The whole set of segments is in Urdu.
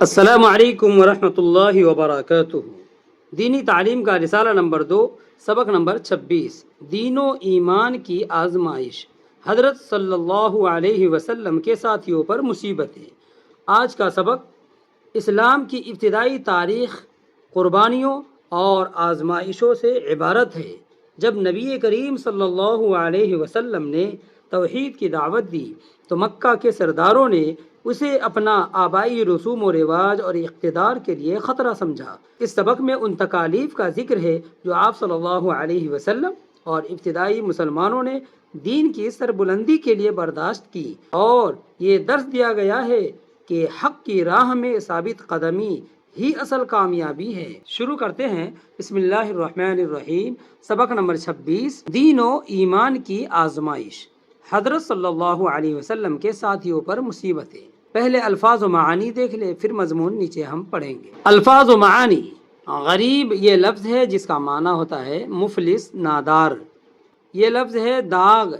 السلام علیکم ورحمۃ اللہ وبرکاتہ۔ دینی تعلیم کا رسالہ نمبر 2، سبق نمبر 26، دین و ایمان کی آزمائش، حضرت صلی اللہ علیہ وسلم کے ساتھیوں پر مصیبتیں۔ آج کا سبق اسلام کی ابتدائی تاریخ، قربانیوں اور آزمائشوں سے عبارت ہے۔ جب نبی کریم صلی اللہ علیہ وسلم نے توحید کی دعوت دی تو مکہ کے سرداروں نے اسے اپنا آبائی رسوم و رواج اور اقتدار کے لیے خطرہ سمجھا۔ اس سبق میں ان تکالیف کا ذکر ہے جو آپ صلی اللہ علیہ وسلم اور ابتدائی مسلمانوں نے دین کی سربلندی کے لیے برداشت کی، اور یہ درس دیا گیا ہے کہ حق کی راہ میں ثابت قدمی ہی اصل کامیابی ہے۔ شروع کرتے ہیں۔ بسم اللہ الرحمن الرحیم۔ سبق نمبر 26، دین و ایمان کی آزمائش، حضرت صلی اللہ علیہ وسلم کے ساتھیوں پر مصیبتیں۔ پہلے الفاظ و معانی دیکھ لیں، پھر مضمون نیچے ہم پڑھیں گے۔ الفاظ و معانی۔ غریب یہ لفظ ہے جس کا معنی ہوتا ہے مفلس، نادار۔ یہ لفظ ہے داغ،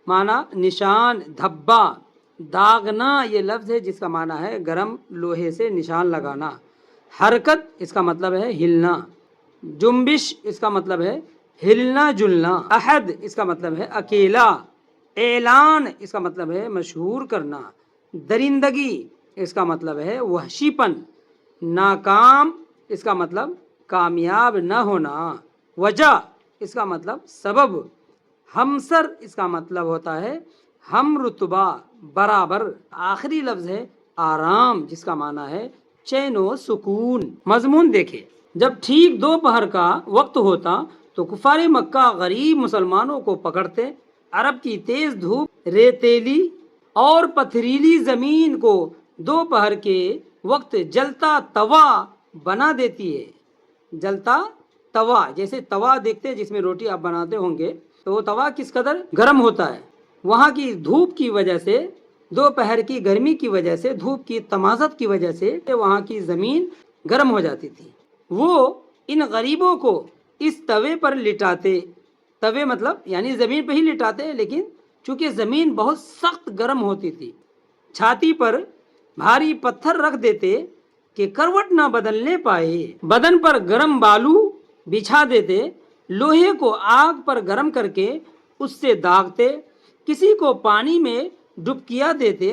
معنی نشان، دھبا۔ داغنا یہ لفظ ہے جس کا معنی ہے گرم لوہے سے نشان لگانا۔ حرکت اس کا مطلب ہے ہلنا۔ جنبش اس کا مطلب ہے ہلنا جلنا۔ احد اس کا مطلب ہے اکیلا۔ اعلان اس کا مطلب ہے مشہور کرنا۔ درندگی اس کا مطلب ہے وحشی پن۔ ناکام اس کا مطلب کامیاب نہ ہونا۔ وجہ اس کا مطلب سبب۔ ہمسر اس کا مطلب ہوتا ہے ہم رتبہ، برابر۔ آخری لفظ ہے آرام، جس کا معنی ہے چین و سکون۔ مضمون دیکھیں۔ جب ٹھیک دوپہر کا وقت ہوتا تو کفار مکہ غریب مسلمانوں کو پکڑتے۔ عرب کی تیز دھوپ ریتیلی اور پتھریلی زمین کو دوپہر کے وقت جلتا توا بنا دیتی ہے۔ جلتا توا، جیسے توا دیکھتے ہیں جس میں روٹی آپ بناتے ہوں گے، تو وہ توا کس قدر گرم ہوتا ہے۔ وہاں کی دھوپ کی وجہ سے، دوپہر کی گرمی کی وجہ سے، دھوپ کی تمازت کی وجہ سے وہاں کی زمین گرم ہو جاتی تھی۔ وہ ان غریبوں کو اس توے پر لٹاتے۔ توے مطلب یعنی زمین پہ ہی لٹاتے، لیکن چونکہ زمین بہت سخت گرم ہوتی تھی، چھاتی پر بھاری پتھر رکھ دیتے کہ کروٹ نہ بدلنے پائے۔ بدن پر گرم بالو بچھا دیتے۔ لوہے کو آگ پر گرم کر کے اس سے داغتے۔ کسی کو پانی میں ڈبکیاں دیتے۔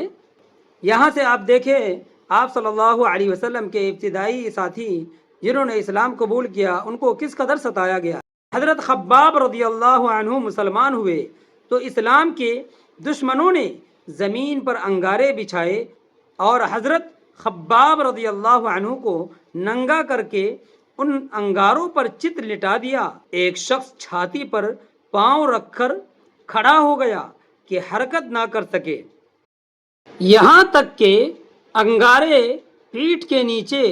یہاں سے آپ دیکھیں آپ صلی اللہ علیہ وسلم کے ابتدائی ساتھی جنہوں نے اسلام قبول کیا، ان کو کس قدر ستایا گیا۔ حضرت خباب رضی اللہ عنہ مسلمان ہوئے تو اسلام کے دشمنوں نے زمین پر انگارے بچھائے اور حضرت خباب رضی اللہ عنہ کو ننگا کر کے ان انگاروں پر چت لٹا دیا۔ ایک شخص چھاتی پر پاؤں رکھ کر کھڑا ہو گیا کہ حرکت نہ کر سکے، یہاں تک کہ انگارے پیٹھ کے نیچے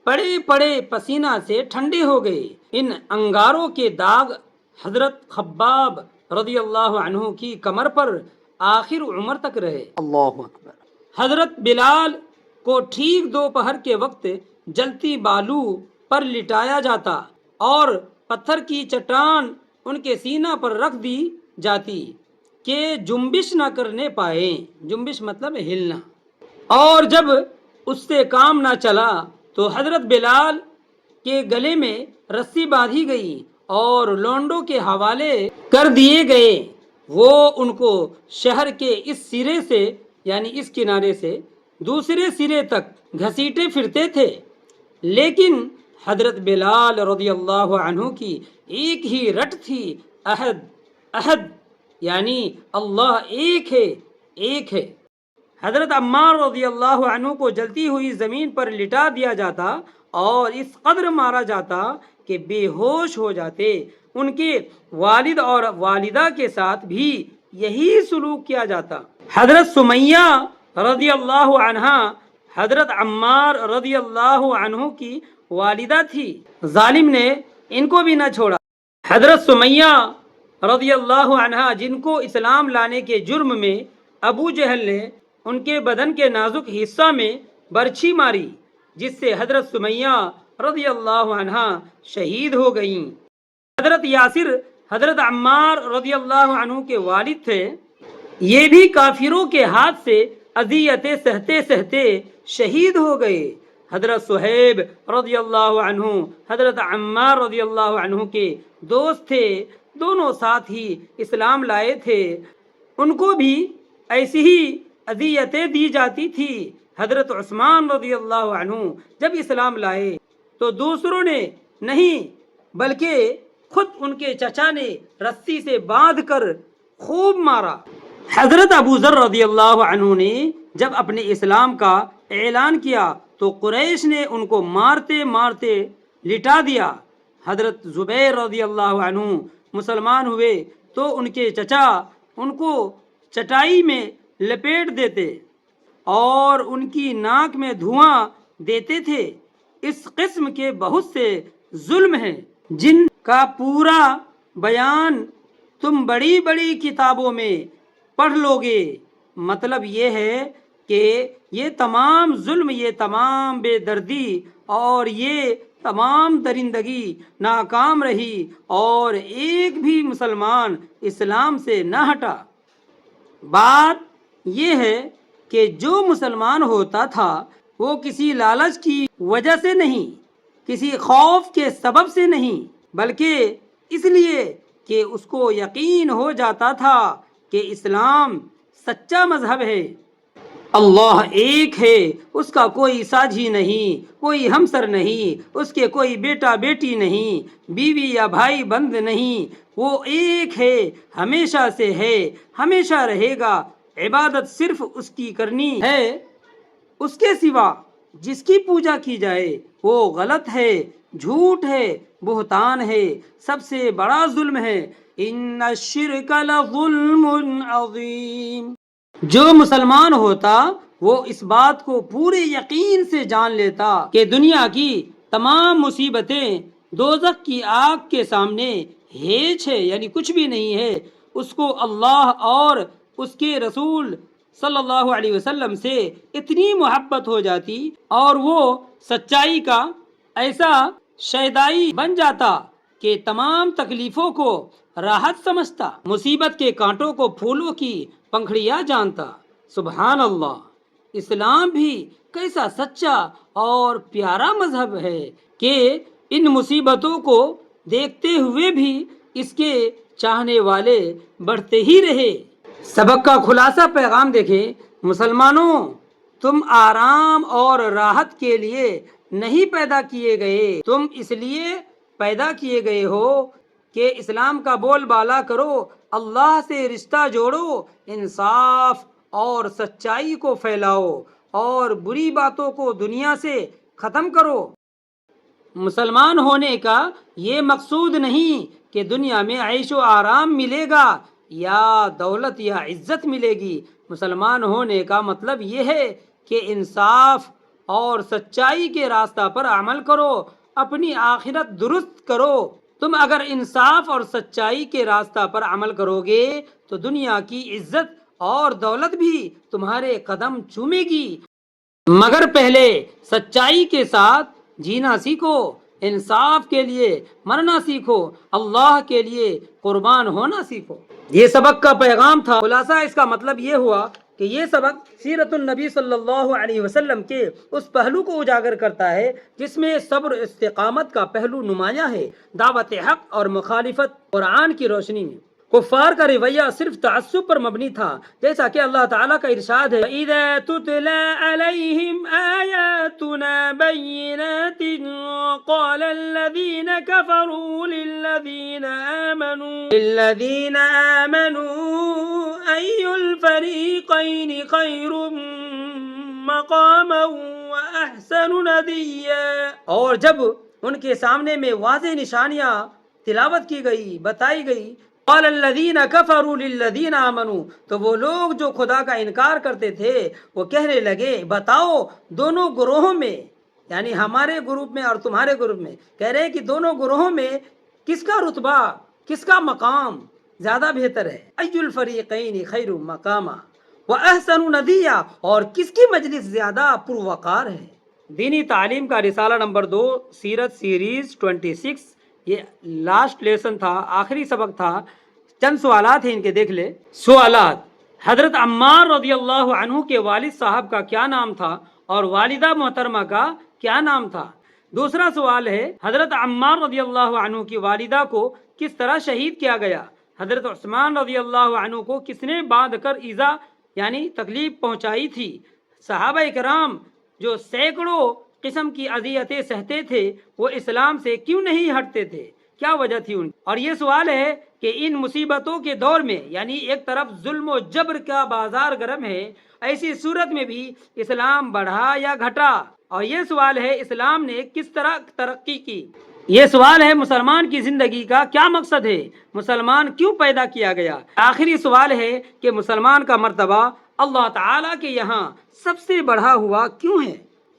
پڑے پڑے پسینہ سے ٹھنڈے ہو گئے۔ ان انگاروں کے داغ حضرت خباب رضی اللہ عنہ کی کمر پر آخر عمر تک رہے۔ اللہ اکبر۔ حضرت بلال کو ٹھیک دوپہر کے وقت جلتی بالو پر لٹایا جاتا اور پتھر کی چٹان ان کے سینہ پر رکھ دی جاتی کہ جنبش نہ کرنے پائے۔ جنبش مطلب ہلنا۔ اور جب اس سے کام نہ چلا تو حضرت بلال کے گلے میں رسی باندھی گئی اور لونڈوں کے حوالے کر دیے گئے۔ وہ ان کو شہر کے اس سرے سے یعنی اس کنارے سے دوسرے سرے تک گھسیٹے پھرتے تھے، لیکن حضرت بلال رضی اللہ عنہ کی ایک ہی رٹ تھی، احد۔ احد یعنی اللہ ایک ہے، ایک ہے۔ حضرت عمار رضی اللہ عنہ کو جلتی ہوئی زمین پر لٹا دیا جاتا اور اس قدر مارا جاتا کہ بے ہوش ہو جاتے۔ ان کے والد اور والدہ کے ساتھ بھی یہی سلوک کیا جاتا۔ حضرت سمیہ رضی اللہ عنہا حضرت عمار رضی اللہ عنہ کی والدہ تھی۔ ظالم نے ان کو بھی نہ چھوڑا۔ حضرت سمیہ رضی اللہ عنہا جن کو اسلام لانے کے جرم میں ابو جہل نے ان کے بدن کے نازک حصہ میں برچھی ماری، جس سے حضرت سمیہ رضی اللہ عنہا شہید ہو گئیں۔ حضرت یاسر حضرت عمار رضی اللہ عنہ کے والد تھے۔ یہ بھی کافروں کے ہاتھ سے اذیتیں سہتے سہتے شہید ہو گئے۔ حضرت صہیب رضی اللہ عنہ حضرت عمار رضی اللہ عنہ کے دوست تھے، دونوں ساتھ ہی اسلام لائے تھے، ان کو بھی ایسی ہی اذیتیں دی جاتی تھی۔ حضرت عثمان رضی اللہ عنہ جب اسلام لائے تو دوسروں نے نہیں بلکہ خود ان کے چچا نے رسی سے باندھ کر خوب مارا۔ حضرت ابو ذر رضی اللہ عنہ نے جب اپنے اسلام کا اعلان کیا تو قریش نے ان کو مارتے مارتے لٹا دیا۔ حضرت زبیر رضی اللہ عنہ مسلمان ہوئے تو ان کے چچا ان کو چٹائی میں لپیٹ دیتے اور ان کی ناک میں دھواں دیتے تھے۔ اس قسم کے بہت سے ظلم ہیں جن کا پورا بیان تم بڑی بڑی کتابوں میں پڑھ لو گے۔ مطلب یہ ہے کہ یہ تمام ظلم، یہ تمام بے دردی اور یہ تمام درندگی ناکام رہی اور ایک بھی مسلمان اسلام سے نہ ہٹا۔ بات یہ ہے کہ جو مسلمان ہوتا تھا وہ کسی لالچ کی وجہ سے نہیں، کسی خوف کے سبب سے نہیں، بلکہ اس لیے کہ اس کو یقین ہو جاتا تھا کہ اسلام سچا مذہب ہے، اللہ ایک ہے، اس کا کوئی ساجی نہیں، کوئی ہمسر نہیں، اس کے کوئی بیٹا بیٹی نہیں، بیوی یا بھائی بند نہیں، وہ ایک ہے، ہمیشہ سے ہے، ہمیشہ رہے گا، عبادت صرف اس کی کرنی ہے، اس کے سوا جس کی پوجا کی جائے وہ غلط ہے، جھوٹ ہے، بہتان ہے، سب سے بڑا ظلم ہے۔ ان الشرک لظلم عظیم۔ جو مسلمان ہوتا وہ اس بات کو پورے یقین سے جان لیتا کہ دنیا کی تمام مصیبتیں دوزخ کی آگ کے سامنے ہیچ ہے، یعنی کچھ بھی نہیں ہے، اس کو اللہ اور اس کے رسول صلی اللہ علیہ وسلم سے اتنی محبت ہو جاتی اور وہ سچائی کا ایسا شیدائی بن جاتا کہ تمام تکلیفوں کو راحت سمجھتا، مصیبت کے کانٹوں کو پھولوں کی پنکھڑیاں جانتا۔ سبحان اللہ، اسلام بھی کیسا سچا اور پیارا مذہب ہے کہ ان مصیبتوں کو دیکھتے ہوئے بھی اس کے چاہنے والے بڑھتے ہی رہے۔ سبق کا خلاصہ پیغام دیکھیں، مسلمانوں تم آرام اور راحت کے لیے نہیں پیدا کیے گئے، تم اس لیے پیدا کیے گئے ہو کہ اسلام کا بول بالا کرو، اللہ سے رشتہ جوڑو، انصاف اور سچائی کو پھیلاؤ اور بری باتوں کو دنیا سے ختم کرو۔ مسلمان ہونے کا یہ مقصود نہیں کہ دنیا میں عیش و آرام ملے گا یا دولت یا عزت ملے گی۔ مسلمان ہونے کا مطلب یہ ہے کہ انصاف اور سچائی کے راستہ پر عمل کرو، اپنی آخرت درست کرو۔ تم اگر انصاف اور سچائی کے راستہ پر عمل کرو گے تو دنیا کی عزت اور دولت بھی تمہارے قدم چومے گی، مگر پہلے سچائی کے ساتھ جینا سیکھو، انصاف کے لیے مرنا سیکھو، اللہ کے لیے قربان ہونا سیکھو۔ یہ سبق کا پیغام تھا۔ خلاصہ اس کا مطلب یہ ہوا کہ یہ سبق سیرت النبی صلی اللہ علیہ وسلم کے اس پہلو کو اجاگر کرتا ہے جس میں صبر استقامت کا پہلو نمایاں ہے، دعوت حق اور مخالفت قرآن کی روشنی میں۔ کفار کا رویہ صرف تعصب پر مبنی تھا، جیسا کہ اللہ تعالیٰ کا ارشاد ہے وَإِذَا تُتْلَى عَلَيْهِمْ آيَاتُنَا بَيِّنَاتٍ قَالَ الَّذِينَ كَفَرُوا لِلَّذِينَ آمَنُوا أَيُّ الْفَرِيقَيْنِ خَيْرٌ مَقَامًا وَأَحْسَنُ نَدِيًّا۔ اور جب ان کے سامنے میں واضح نشانیاں تلاوت کی گئی، بتائی گئی، قال الذین کفروا للذین آمنوا، تو وہ لوگ جو خدا کا انکار کرتے تھے وہ کہنے لگے بتاؤ دونوں گروہوں میں، یعنی ہمارے گروپ میں اور تمہارے گروپ میں، کہہ رہے کہ دونوں گروہوں میں کس کا رتبہ، کس کا مقام زیادہ بہتر ہے، ای الفریقین خیر مقاما واحسن ندیا، اور کس کی مجلس زیادہ پروقار ہے۔ دینی تعلیم کا رسالہ نمبر 2 سیرت سیریز 26، یہ لاسٹ لیسن تھا، آخری سبق تھا۔ چند سوالات ہیں، ان کے دیکھ لے۔ سوالات: حضرت عمار رضی اللہ عنہ کے والد صاحب کا کیا نام تھا اور والدہ محترمہ کا کیا نام تھا؟ دوسرا سوال ہے حضرت عمار رضی اللہ عنہ کی والدہ کو کس طرح شہید کیا گیا؟ حضرت عثمان رضی اللہ عنہ کو کس نے باندھ کر ایذا یعنی تکلیف پہنچائی تھی؟ صحابہ کرام جو سینکڑوں قسم کی اذیتیں سہتے تھے وہ اسلام سے کیوں نہیں ہٹتے تھے؟ کیا وجہ تھی ان کی؟ اور یہ سوال ہے کہ ان مصیبتوں کے دور میں یعنی ایک طرف ظلم و جبر کا بازار گرم ہے، ایسی صورت میں بھی اسلام بڑھا یا گھٹا؟ اور یہ سوال ہے اسلام نے کس طرح ترقی کی؟ یہ سوال ہے مسلمان کی زندگی کا کیا مقصد ہے؟ مسلمان کیوں پیدا کیا گیا؟ آخری سوال ہے کہ مسلمان کا مرتبہ اللہ تعالیٰ کے یہاں سب سے بڑھا ہوا کیوں ہے؟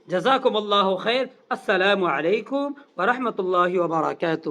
جزاکم اللہ خیر۔ السلام علیکم ورحمۃ اللہ وبرکاتہ۔